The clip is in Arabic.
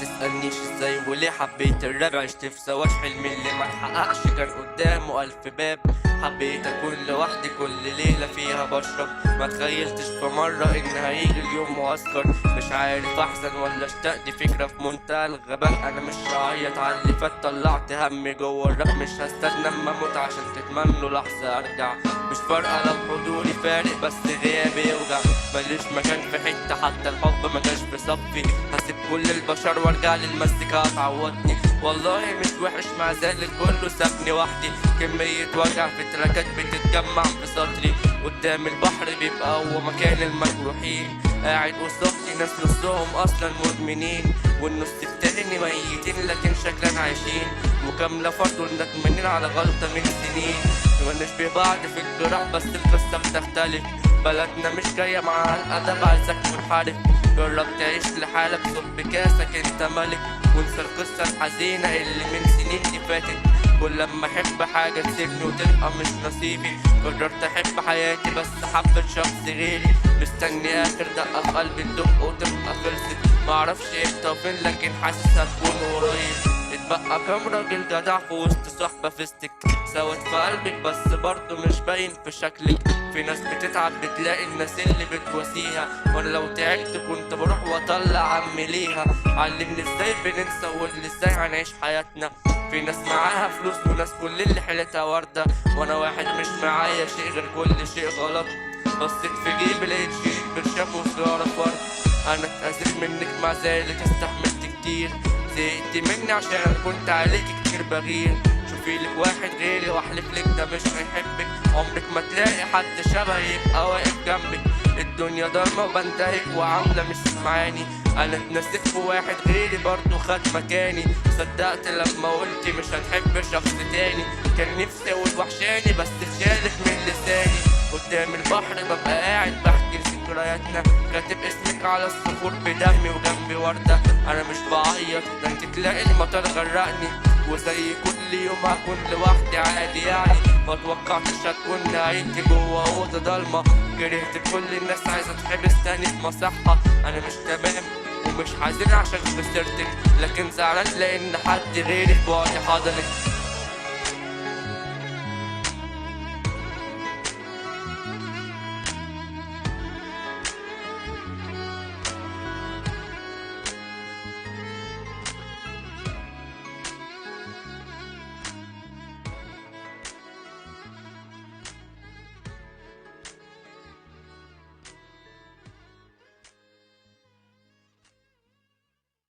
تسألنيش ازاي وليه حبيت الراب، عشت في سواش حلمي اللي ما اتحققش كان قدامه 1000 باب. حبيت اكون لوحدي كل ليلة فيها بشرب، ما تخيلتش في مرة ان هيجي اليوم واسكر. مش عارف احزن ولا اشتاق، دي فكرة في منتهى الغباء. انا مش هعيط على اللي فات، طلعت همي جوه الراب. مش هستنى اما اموت عشان تتمنوا لحظة ارجع. مش فارقة لو حضوري فارق بس غيابي يوجع. ماليش مكان في حتة، حتى الحب ما جاش في صفي. هسيب كل البشر وارجع للمزيكا هتعوضني. والله مش وحش مع ذلك كله سابني وحدي. كمية وجع في تراكات بتتجمع في سطري. قدام البحر بيبقى هو مكان المجروحين. قاعد قصادي ناس نصهم اصلا مدمنين، والنص التاني ميتين لكن شكلا عايشين. وكاملة فرد ندمانين على غلطة من سنين. ونشبه بعض في الجراح بس القصة بتختلف. بلدنا مش جاية مع الأدب، عايزك منحرف. جرب تعيش لحالك، صب كاسك انت ملك. وانسى القصة الحزينة اللي من سنين دي فاتت. كل لما احب حاجة تسيبني وتبقى مش نصيبي. قررت احب حياتي بس حبت شخص غيري. مستني اخر دقة في قلبي تدق وتبقى خلصت. معرفش امتى وفين لكن حاسس هتكون قريب. اتبقى كام راجل جدع في وسط صحبة فيستك. سوت في قلبك بس برضه مش باين في شكلك. في ناس بتتعب بتلاقي الناس اللي بتواسيها. وانا لو تعبت كنت بروح واطلع عمي ليها. علمني ازاي بننسى واللي ازاي هنعيش حياتنا. في ناس معاها فلوس وناس كل اللي حيلتها وردة. وانا واحد مش معايا شيء غير كل شيء غلط. بصيت في جيبي لقيت شريط برشام وسيارة فرد. انا اتأذيت منك مع ذلك استحملت كتير. زهقت مني عشان كنت عليك كتير بغير. شوفي لك واحد غيري واحلف لك ده مش هيحبك. عمرك ما تلاقي حد شبه يبقى واقف جنبك. الدنيا ضلمة وبنتهك وعاملة مش سمعاني. انا اتنسيت في واحد غيري برضه خد مكاني. صدقت لما قلتي مش هتحب شخص تاني. كان نفسي اقول وحشاني بس اتشالت من لساني. قدام البحر ببقى قاعد بحكي ذكرياتنا. كاتب اسمك على الصخور بدمي وجنبي وردة. انا مش بعيط ده انت تلاقي المطر غرقني. وزي كل يوم هكون لوحدي عادي يعني. ما توقعتش هتكون نهايتي جوا اوضه ضلمه. كرهت كل الناس عايزه تحبس تاني في مصحة. انا مش تمام ومش حزين عشان خسرتك، لكن زعلان لان حد غيري في بعدي حضنك.